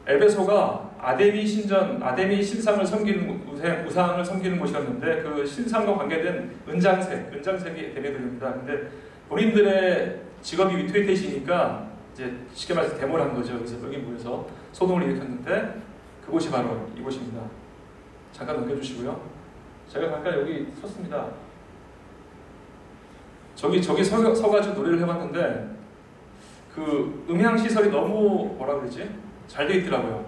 에베소가 아데미 신상을 섬기는 우상을 섬기는 곳이었는데 그 신상과 관계된 은장색이 데메드리오입니다. 근데 본인들의 직업이 위트웨이트이시니까 이제 쉽게 말해서 데모를 한 거죠. 그래서 여기 모여서 소동을 일으켰는데 그곳이 바로 이곳입니다. 잠깐 넘겨주시고요. 제가 잠깐 여기 섰습니다. 저기 서가지고 노래를 해봤는데 그 음향 시설이 너무 뭐라 그러지? 잘 돼 있더라고요.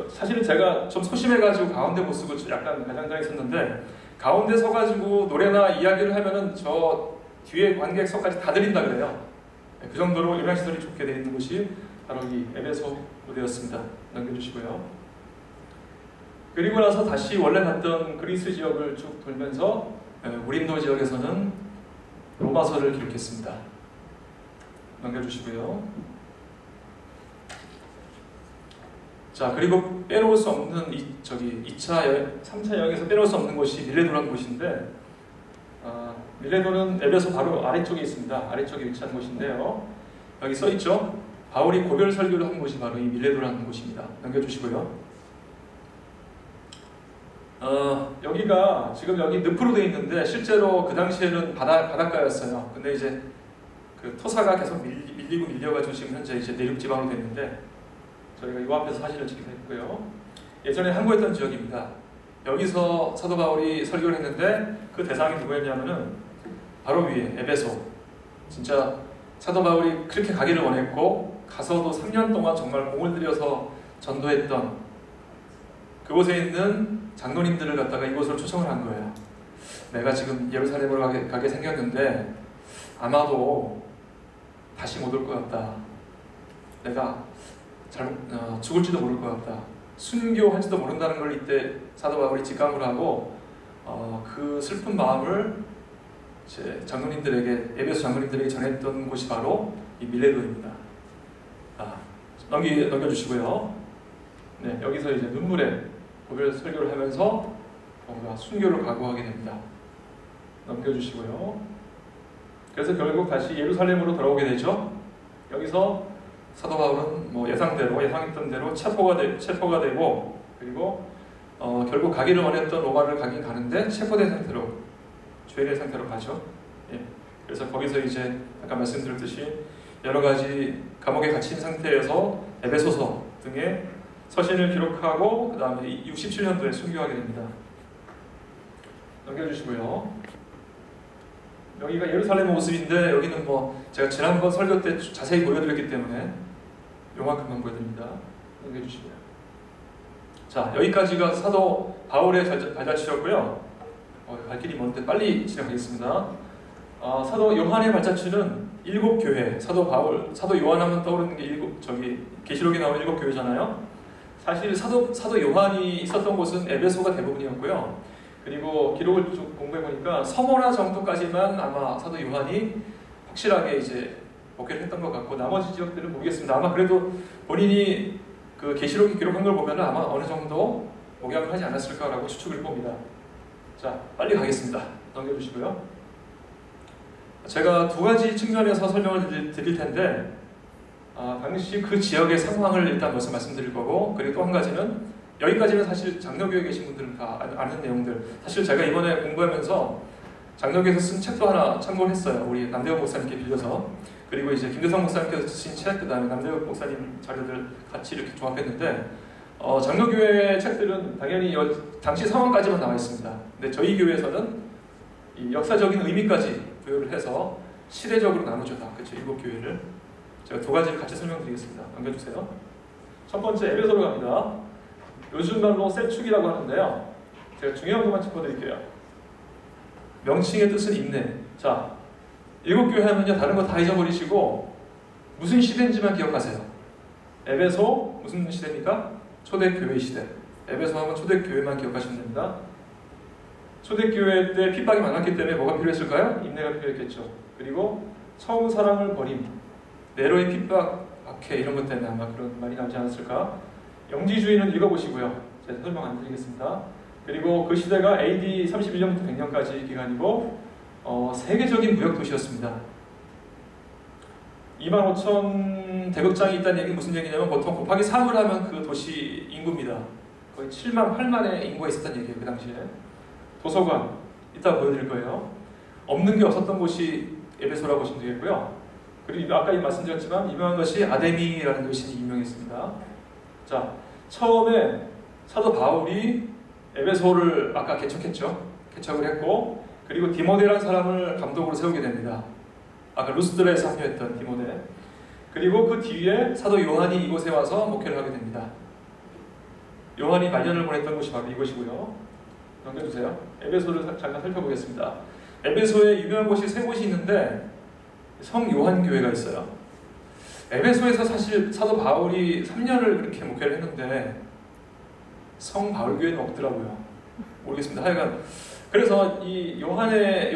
사실은 제가 좀 소심해가지고 가운데 못 쓰고 약간 가장자리 섰는데 가운데 서가지고 노래나 이야기를 하면은 저 뒤에 관객석까지 다 들린다 그래요. 그 정도로 음향 시설이 좋게 되어 있는 곳이 바로 이 에베소 무대였습니다. 넘겨주시고요. 그리고 나서 다시 원래 갔던 그리스 지역을 쭉 돌면서 우린도 지역에서는 로마서를 기록했습니다. 넘겨주시고요. 자, 그리고 빼놓을 수 없는 3차 여행에서 빼놓을 수 없는 곳이 밀레도라는 곳인데 밀레도는 에베소 바로 아래쪽에 있습니다. 아래쪽에 위치한 곳인데요. 여기 써있죠? 바울이 고별 설교를 한 곳이 바로 이 밀레도라는 곳입니다. 넘겨주시고요. 여기가 지금 여기 늪으로 되어 있는데 실제로 그 당시에는 바닷가였어요. 근데 이제 그 토사가 계속 밀려가지고 지금 현재 이제 내륙 지방으로 됐는데 저희가 이 앞에서 사진을 찍기도 했고요. 예전에 항구했던 지역입니다. 여기서 사도 바울이 설교를 했는데 그 대상이 누구였냐면은 바로 위에 에베소. 진짜 사도 바울이 그렇게 가기를 원했고 가서도 3년 동안 정말 공을 들여서 전도했던 그곳에 있는 장로님들을 갖다가 이곳으로 초청을 한 거예요. 내가 지금 예루살렘으로 가게 생겼는데 아마도 다시 못 올 것 같다. 내가 죽을지도 모를 것 같다. 순교할지도 모른다는 걸 이때 사도 바울이 직감을 하고 그 슬픈 마음을 이제 에베소 장로님들에게 전했던 곳이 바로 이 밀레도입니다. 넘겨주시고요. 네, 여기서 이제 눈물에 고별 설교를 하면서 뭔가 순교를 각오하게 됩니다. 넘겨주시고요. 그래서 결국 다시 예루살렘으로 돌아오게 되죠. 여기서 사도 바울은 예상했던 대로 체포가 되고 그리고 결국 가기를 원했던 로마를 가긴 가는데 체포된 상태로 죄인의 상태로 가죠. 예. 그래서 거기서 이제 아까 말씀드렸듯이 여러 가지 감옥에 갇힌 상태에서 에베소서 등의 서신을 기록하고 그 다음에 67년도에 순교하게 됩니다. 넘겨주시고요. 여기가 예루살렘의 모습인데 여기는 뭐 제가 지난번 설교 때 자세히 보여드렸기 때문에 요만큼만 보여드립니다. 넘겨주시고요. 자, 여기까지가 사도 바울의 발자취였고요. 갈 길이 먼데 빨리 진행하겠습니다. 사도 요한의 발자취는 7교회, 사도 요한하면 떠오르는 게 계시록에 나오는 7교회잖아요. 사실 사도 요한이 있었던 곳은 에베소가 대부분이었고요. 그리고 기록을 좀 공부해 보니까 서머나 정도까지만 아마 사도 요한이 확실하게 이제 목회를 했던 것 같고 나머지 지역들은 모르겠습니다. 아마 그래도 본인이 그 계시록에 기록한 걸 보면 아마 어느 정도 목양을 하지 않았을까라고 추측을 봅니다. 자, 빨리 가겠습니다. 넘겨주시고요. 제가 두 가지 측면에서 설명을 드릴 텐데 당시 그 지역의 상황을 일단 먼저 말씀드릴 거고, 그리고 또 한 가지는 여기까지는 사실 장로교에 계신 분들은 다 아는 내용들. 사실 제가 이번에 공부하면서 장로교에서 쓴 책도 하나 참고를 했어요. 우리 남대호 목사님께 빌려서. 그리고 이제 김대성 목사님께서 쓰신 책, 그 다음에 남대호 목사님 자료들 같이 이렇게 조합했는데 장로교회 책들은 당연히 당시 상황까지만 나와 있습니다. 근데 저희 교회에서는 이 역사적인 의미까지 부여를 해서 시대적으로 나누죠. 다 그렇죠. 7교회를 제가 두 가지를 같이 설명드리겠습니다. 넘겨주세요. 첫 번째 에베소로 갑니다. 요즘 말로 셀축이라고 하는데요. 제가 중요한 것만 짚어드릴게요. 명칭의 뜻은 인내. 자, 7교회 하면요 다른 거 다 잊어버리시고 무슨 시대인지만 기억하세요. 에베소 무슨 시대입니까? 초대교회 시대. 에베소 하면 초대교회만 기억하시면 됩니다. 초대교회 때 핍박이 많았기 때문에 뭐가 필요했을까요? 인내가 필요했겠죠. 그리고 처음 사랑을 버림, 네로의 핍박, 박해 이런 것 때문에 아마 그런 말이 나오지 않았을까? 영지주의는 읽어보시고요. 제가 설명 안 드리겠습니다. 그리고 그 시대가 AD 31년부터 100년까지 기간이고 세계적인 무역 도시였습니다. 25,000 대극장이 있다는 얘기는 무슨 얘기냐면 보통 곱하기 3을 하면 그 도시 인구입니다. 거의 7만, 8만의 인구가 있었다는 얘기예요. 그 당시에. 도서관, 이따 보여드릴 거예요. 없는 게 없었던 곳이 에베소라고 보시면 되겠고요. 그리고 아까 말씀드렸지만 유명한 것이 아데미라는 여신이 유명했습니다. 자, 처음에 사도 바울이 에베소를 아까 개척했죠. 개척을 했고, 그리고 디모데라는 사람을 감독으로 세우게 됩니다. 아까 루스드라에서 합류했던 디모데. 그리고 그 뒤에 사도 요한이 이곳에 와서 목회를 하게 됩니다. 요한이 말년을 보냈던 곳이 바로 이곳이고요. 넘겨주세요. 에베소를 잠깐 살펴보겠습니다. 에베소에 유명한 곳이 세 곳이 있는데 성 요한교회가 있어요. 에베소에서 사실 사도 바울이 3년을 그렇게 목회를 했는데 성 바울교회는 없더라고요. 모르겠습니다. 하여간 그래서 이 요한의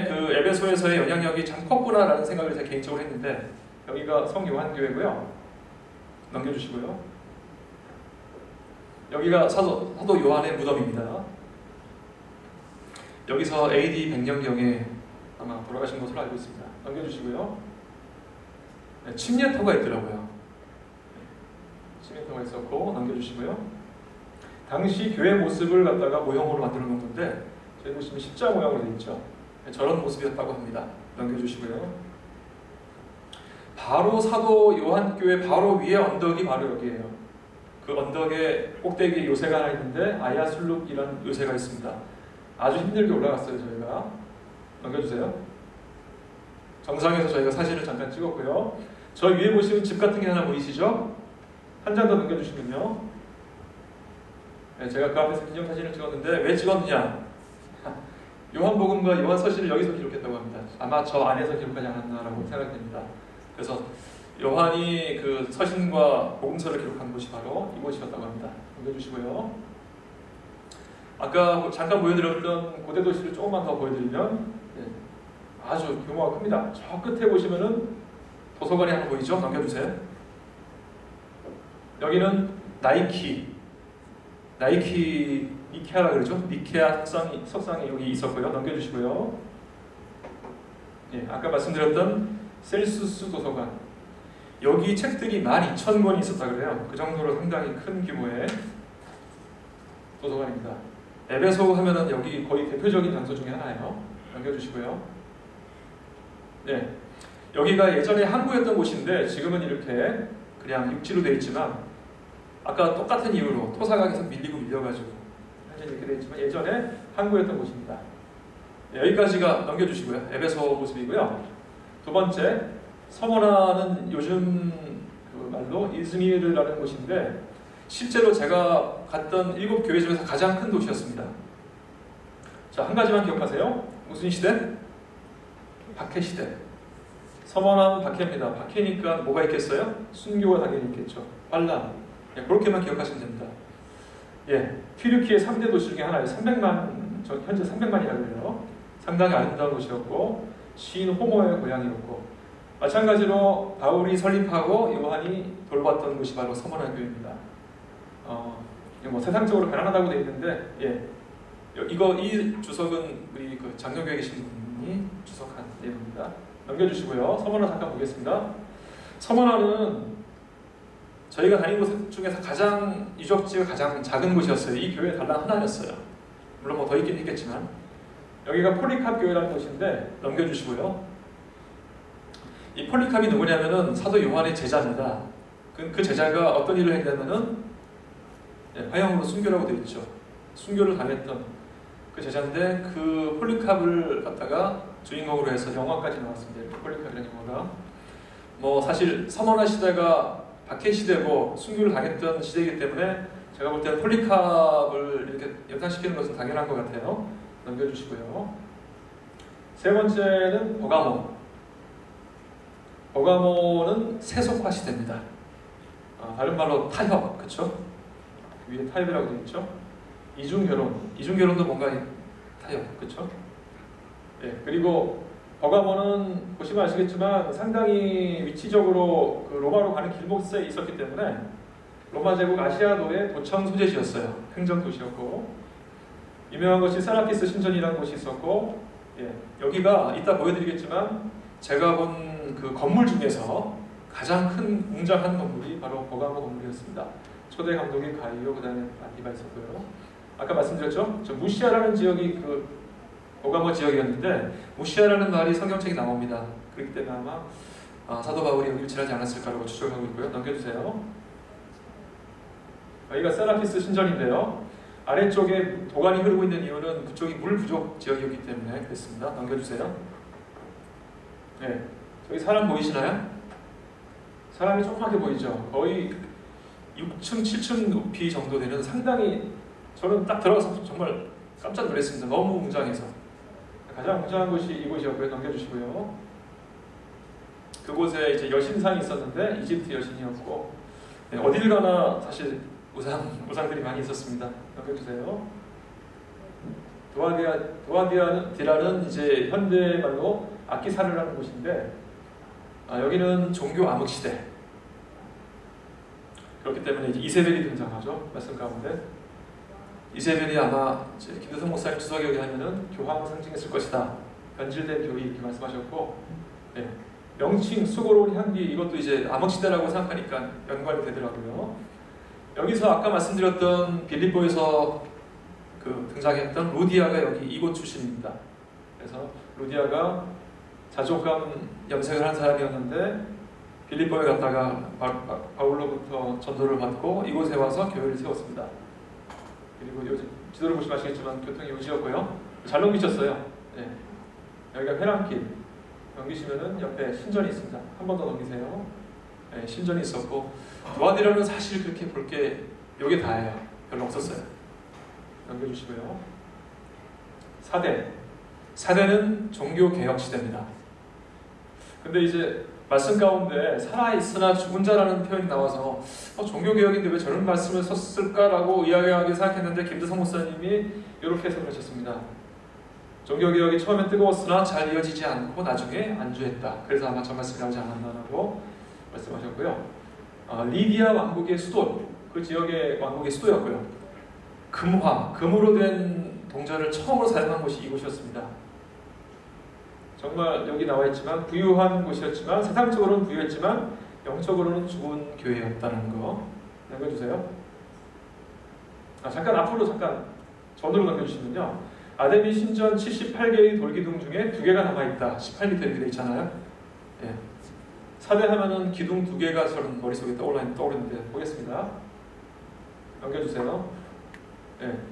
그 에베소에서의 영향력이 참 컸구나라는 생각을 제가 개인적으로 했는데 여기가 성 요한교회고요. 넘겨주시고요. 여기가 사도 요한의 무덤입니다. 여기서 AD 100년경에 아마 돌아가신 것으로 알고 있습니다. 넘겨주시고요. 네, 침례터가 있더라고요. 침례터가 있었고 넘겨주시고요. 당시 교회 모습을 갖다가 모형으로 만들어 놓은 건데 저희 보시면 십자 모양으로 되어 있죠. 네, 저런 모습이었다고 합니다. 넘겨주시고요. 바로 사도 요한교회 바로 위에 언덕이 바로 여기에요. 그 언덕에 꼭대기에 요새가 하나 있는데 아야술룩이라는 요새가 있습니다. 아주 힘들게 올라갔어요. 저희가 넘겨주세요. 정상에서 저희가 사진을 잠깐 찍었고요. 저 위에 보시면 집 같은 게 하나 보이시죠? 한 장 더 넘겨주시면요. 네, 제가 그 앞에서 기념사진을 찍었는데 왜 찍었느냐? 요한복음과 요한서신을 여기서 기록했다고 합니다. 아마 저 안에서 기록하지 않았나라고 생각됩니다. 그래서 요한이 그 서신과 복음서를 기록한 곳이 바로 이곳이었다고 합니다. 넘겨주시고요. 아까 잠깐 보여드렸던 고대 도시를 조금만 더 보여드리면 네, 아주 규모가 큽니다. 저 끝에 보시면은 도서관이 하나 보이죠? 넘겨주세요. 여기는 나이키 니케아라 그러죠? 니케아 석상이 여기 있었고요. 넘겨주시고요. 예, 아까 말씀드렸던 셀수스 도서관. 여기 책들이 12,000권이 있었다 그래요. 그 정도로 상당히 큰 규모의 도서관입니다. 에베소 하면은 여기 거의 대표적인 장소 중에 하나예요. 넘겨주시고요. 네, 여기가 예전에 항구였던 곳인데 지금은 이렇게 그냥 육지로 되어 있지만 아까 똑같은 이유로 토사가 계속 밀리고 밀려가지고 현재 이렇게 되어 있지만 예전에 항구였던 곳입니다. 여기까지가 넘겨주시고요. 에베소 모습이고요. 두 번째, 서머나는 요즘 그 말로 이즈미르라는 곳인데 실제로 제가 갔던 7교회 중에서 가장 큰 도시였습니다. 자, 한 가지만 기억하세요. 무슨 시대? 박해 시대. 서머나는 박해입니다. 박해니까 뭐가 있겠어요? 순교가 당연히 있겠죠. 반란. 그렇게만 기억하시면 됩니다. 예, 튀르키의 3대 도시 중에 하나예요. 300만, 현재 300만이라고 해요. 상당히 아름다운 곳이었고 시인 호모의 고향이었고 마찬가지로 바울이 설립하고 요한이 돌봤던 곳이 바로 서머나 교회입니다. 뭐 세상적으로 가난하다고 되어 있는데 이 주석은 우리 그 장로교에 계신 분이 주석한 내용입니다. 넘겨주시고요. 서머나 잠깐 보겠습니다. 서머나는 저희가 다닌 곳 중에서 가장 유적지가 가장 작은 곳이었어요. 이 교회 단락 하나였어요. 물론 뭐 더 있긴 있겠지만 여기가 폴리캅 교회라는 곳인데 넘겨주시고요. 이 폴리캅이 누구냐면은 사도 요한의 제자입니다. 그 제자가 어떤 일을 했냐면은 화형으로 순교라고 되어 있죠. 순교를 당했던 그 제자인데 그 폴리캅을 갖다가 주인공으로 해서 영화까지 나왔습니다. 폴리캅이라는 영화가 뭐 사실 서머나 시대가 박해 시대고 순교를 당했던 시대이기 때문에 제가 볼 때는 폴리캅을 이렇게 연상시키는 것은 당연한 것 같아요. 넘겨주시고요. 세 번째는 버가모. 버가모는 세속화 시대입니다. 다른 말로 타협, 그렇죠? 위에 타협이라고 되어 있죠. 이중결혼도 뭔가 타협, 그렇죠? 예, 그리고 버가모는 보시면 아시겠지만 상당히 위치적으로 그 로마로 가는 길목에 있었기 때문에 로마 제국 아시아도의 도청 소재지였어요. 행정 도시였고 유명한 것이 세라피스 신전이라는 곳이 있었고 여기가 이따 보여드리겠지만 제가 본 그 건물 중에서 가장 큰 웅장한 건물이 바로 버가모 건물이었습니다. 초대 감독이 가이오, 그 다음에 안디가 있었고요. 아까 말씀드렸죠? 저 무시아라는 지역이 그 버가모 지역이었는데 무시아라는 말이 성경책에 나옵니다. 그렇기 때문에 아마 사도 바울이 여기를 칠하지 않았을까라고 추측하고 있고요. 넘겨주세요. 여기가 세라피스 신전인데요. 아래쪽에 도관이 흐르고 있는 이유는 그쪽이 물 부족 지역이었기 때문에 그랬습니다. 넘겨주세요. 네, 저기 사람 보이시나요? 사람이 조그맣게 보이죠? 거의 6층, 7층 높이 정도 되는 상당히 저는 딱 들어가서 정말 깜짝 놀랐습니다. 너무 웅장해서. 가장 웅장한 곳이 이곳이었고요. 넘겨주시고요. 그곳에 이제 여신상이 있었는데 이집트 여신이었고 어딜 가나 사실 우상들이 많이 있었습니다. 넘겨주세요. 도아디라는 이제 현대말로 아키사르라는 곳인데 여기는 종교 암흑 시대. 그렇기 때문에 이제 이세벨이 등장하죠. 말씀 가운데 이세벨이 아마 김대성 목사님 주석에 의하면은 교황을 상징했을 것이다. 변질된 교리 이렇게 말씀하셨고 명칭 수고로운 향기 이것도 이제 암흑 시대라고 생각하니까 연관이 되더라고요. 여기서 아까 말씀드렸던 빌립보에서 그 등장했던 루디아가 여기 이곳 출신입니다. 그래서 루디아가 자족감 염색을 한 사람이었는데 빌립보에 갔다가 바울로부터 전도를 받고 이곳에 와서 교회를 세웠습니다. 그리고 요즘 지도를 보시면 아시겠지만 교통이 요지였고요. 잘 넘기셨어요. 여기가 회랑길. 넘기시면은 옆에 신전이 있습니다. 한 번 더 넘기세요. 신전이 있었고 도아디라는 사실 그렇게 볼 게 요게 다예요. 별로 없었어요. 넘겨주시고요. 4대는 종교개혁 시대입니다. 근데 이제 말씀 가운데 살아있으나 죽은 자라는 표현이 나와서 종교개혁인데 왜 저런 말씀을 썼을까라고 이야기하게 생각했는데 김대성 목사님이 이렇게 해석을 하셨습니다. 종교개혁이 처음엔 뜨거웠으나 잘 이어지지 않고 나중에 안주했다. 그래서 아마 저 말씀이 나오지 않았나라고 말씀하셨고요. 리디아 왕국의 수도, 그 지역의 왕국의 수도였고요. 금으로 된 동전을 처음으로 사용한 곳이 이곳이었습니다. 정말 여기 나와 있지만 부유한 곳이었지만 세상적으로는 부유했지만 영적으로는 죽은 교회였다는 거 남겨주세요. 잠깐 앞으로 전으로 남겨주시면요. 아데미 신전 78개의 돌기둥 중에 2개가 남아있다. 18m 이렇게 되어 있잖아요. 4대 하면은 기둥 2개가 저는 머릿속에 떠오르는데 보겠습니다. 넘겨주세요.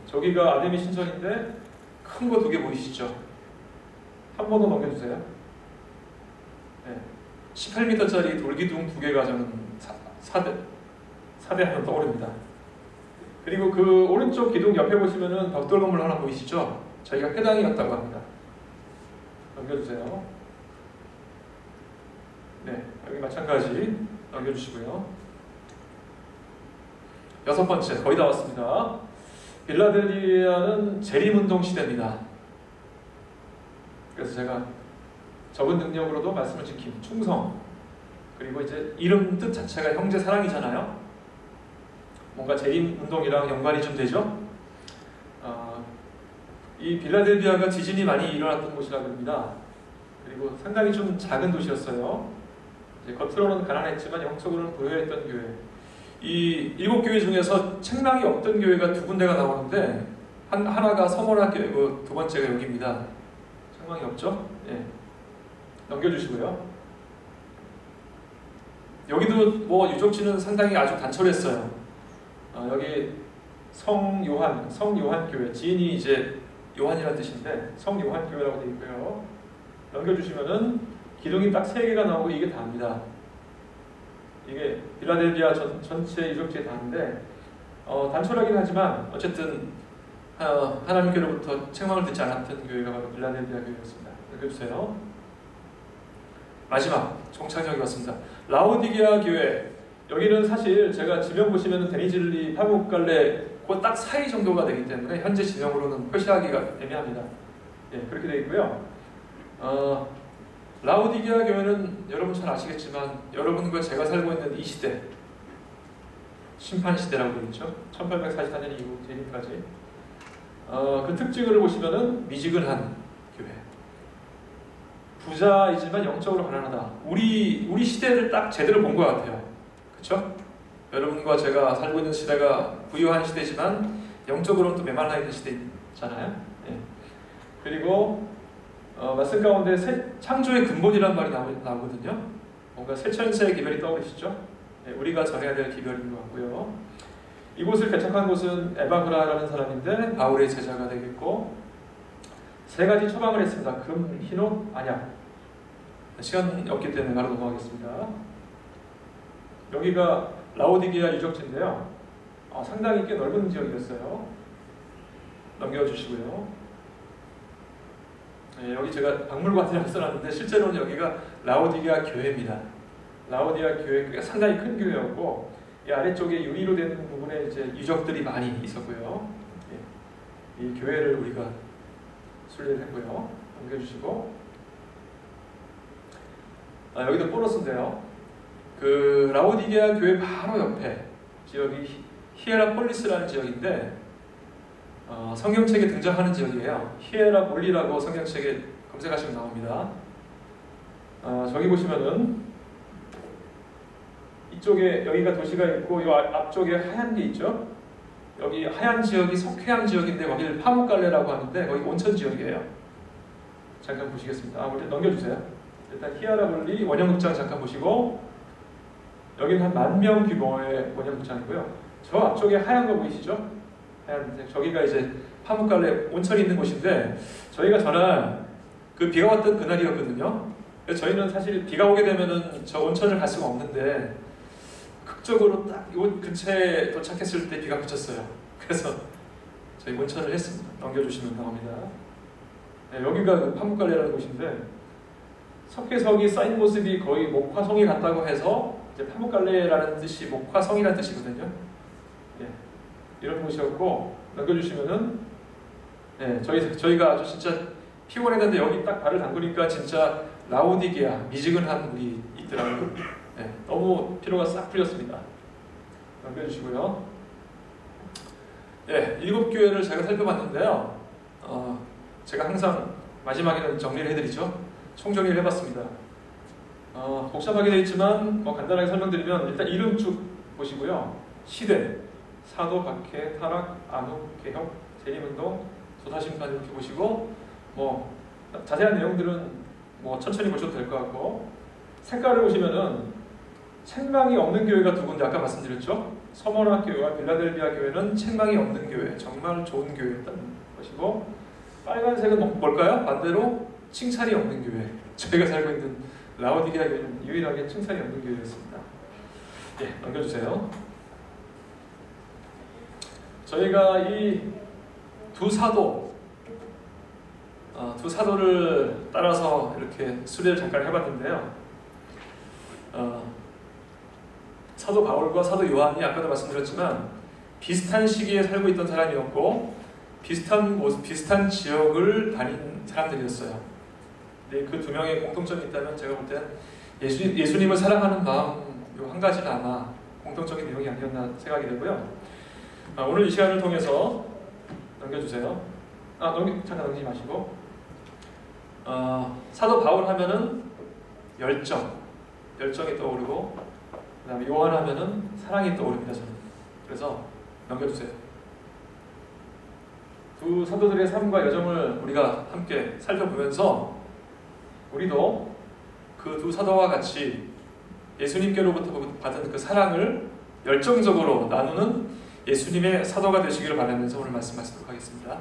저기가 아데미 신전인데 큰 거 2개 보이시죠? 한 번 더 넘겨주세요. 네. 18m짜리 돌기둥 2개가 저는 4대 하면 떠오릅니다. 그리고 그 오른쪽 기둥 옆에 보시면은 벽돌 건물 하나 보이시죠? 저희가 회당이었다고 합니다. 넘겨주세요. 네, 여기 마찬가지 넘겨주시고요. 6번째, 거의 다 왔습니다. 빌라델비아는 재림운동 시대입니다. 그래서 제가 적은 능력으로도 말씀을 지킴, 충성, 그리고 이제 이름 뜻 자체가 형제 사랑이잖아요. 뭔가 재림운동이랑 연관이 좀 되죠? 이 빌라델비아가 지진이 많이 일어났던 곳이라고 합니다. 그리고 상당히 좀 작은 도시였어요. 이제 겉으로는 가난했지만 영적으로는 부유했던 교회. 이 7교회 중에서 책망이 없던 교회가 2군데가 나오는데 하나가 서머나교회고 2번째가 여기입니다. 책망이 없죠? 예. 넘겨주시고요. 여기도 뭐 유적지는 상당히 아주 단촐했어요. 여기 성요한교회, 지인이 이제 요한이라는 뜻인데 성요한교회라고 되어 있고요. 넘겨주시면은 기둥이 딱 3개가 나오고 이게 다입니다. 이게 빌라델비아 전체 유적지에 다인데 단촐하긴 하지만 어쨌든 하나님께로부터 책망을 듣지 않았던 교회가 바로 빌라델비아 교회였습니다. 넘겨주세요. 마지막 종착역이 왔습니다. 라오디게아 교회. 여기는 사실 제가 지명 보시면 데니즐리, 파묵갈레 그 딱 사이 정도가 되기 때문에 현재 지명으로는 표시하기가 애매합니다. 예, 그렇게 되어 있고요. 라오디게아 교회는 여러분 잘 아시겠지만 여러분과 제가 살고 있는 이 시대, 심판 시대라고 되어 있죠. 1844년 이후 재림까지. 그 특징을 보시면은 미지근한 교회. 부자이지만 영적으로 가난하다. 우리 시대를 딱 제대로 본 것 같아요. 그렇죠? 여러분과 제가 살고 있는 시대가 부유한 시대지만 영적으로는 또 메말라 있는 시대잖아요. 예. 그리고 말씀 가운데 창조의 근본이라는 말이 나오거든요. 뭔가 새천세의 기별이 떠오르시죠? 예, 우리가 전해야 될 기별인 것 같고요. 이곳을 개척한 곳은 에바그라라는 사람인데 바울의 제자가 되겠고 3가지 처방을 했습니다. 금, 흰옷, 안약. 시간이 없기 때문에 바로 넘어가겠습니다. 여기가 라오디게아 유적지인데요. 상당히 꽤 넓은 지역이었어요. 넘겨주시고요. 네, 여기 제가 박물관이라고 써놨는데 실제로는 여기가 라오디게아 교회입니다. 라오디게아 교회가 상당히 큰 교회였고 이 아래쪽에 유리로 된 부분에 이제 유적들이 많이 있었고요. 예, 이 교회를 우리가 순례를 했고요. 넘겨주시고 여기도 보너스인데요. 그 라오디게아 교회 바로 옆에 지역이 히에라폴리스라는 지역인데 성경책에 등장하는 지역이에요. 히에라폴리라고 성경책에 검색하시면 나옵니다. 저기 보시면은 이쪽에 여기가 도시가 있고 이 앞쪽에 하얀 게 있죠. 여기 하얀 지역이 석회암 지역인데 거기를 파묵갈레라고 하는데 거기 온천 지역이에요. 잠깐 보시겠습니다. 우리 넘겨주세요. 일단 히에라폴리 원형극장 잠깐 보시고 여기는 한 10,000명 규모의 원형극장이고요. 저 앞쪽에 하얀 거 보이시죠? 하얀색. 저기가 이제 파묵갈레 온천이 있는 곳인데 저희가 전날 그 비가 왔던 그날이었거든요. 그래서 저희는 사실 비가 오게 되면은 저 온천을 갈 수가 없는데 극적으로 딱 이 근처에 도착했을 때 비가 그쳤어요. 그래서 저희 온천을 했습니다. 넘겨주시면 나옵니다. 네, 여기가 그 파묵갈레라는 곳인데 석회석이 쌓인 모습이 거의 목화성이 같다고 해서 이제 파묵갈레라는 뜻이 목화성이라는 뜻이거든요. 예, 이런 곳이었고 넘겨주시면은 저희가 아주 진짜 피곤했는데 여기 딱 발을 담그니까 진짜 라오디게아 미지근한 물이 있더라고요. 예, 너무 피로가 싹 풀렸습니다. 넘겨주시고요. 예, 7교회를 제가 살펴봤는데요. 제가 항상 마지막에는 정리를 해드리죠. 총정리를 해봤습니다. 복잡하게 되어 있지만 간단하게 설명드리면 일단 이름 쭉 보시고요. 시대, 사도, 박해, 타락, 안옥, 개혁, 재림운동, 조사심판 이렇게 보시고 자세한 내용들은 천천히 보셔도 될 것 같고 색깔을 보시면은 책망이 없는 교회가 2군데 아까 말씀드렸죠. 서머나 교회와 빌라델비아 교회는 책망이 없는 교회, 정말 좋은 교회였다는 것이고 빨간색은 뭘까요? 반대로 칭찬이 없는 교회, 저희가 살고 있는 라오디게아 교회는 유일하게 칭찬이 없는 교회였습니다. 예, 넘겨주세요. 저희가 이 두 사도를 따라서 이렇게 수리를 잠깐 해봤는데요. 사도 바울과 사도 요한이 아까도 말씀드렸지만 비슷한 시기에 살고 있던 사람이었고 비슷한 지역을 다닌 사람들이었어요. 근데 그 두 명의 공통점이 있다면 제가 볼 땐 예수님을 사랑하는 마음 요 한 가지는 아마 공통적인 내용이 아니었나 생각이 되고요. 오늘 이 시간을 통해서 넘겨주세요. 잠깐 넘기지 마시고 사도 바울 하면은 열정이 떠오르고 그 다음에 요한 하면은 사랑이 떠오릅니다. 저는. 그래서 넘겨주세요. 두 사도들의 삶과 여정을 우리가 함께 살펴보면서 우리도 그 두 사도와 같이 예수님께로부터 받은 그 사랑을 열정적으로 나누는 예수님의 사도가 되시기를 바라면서 오늘 말씀하시도록 하겠습니다.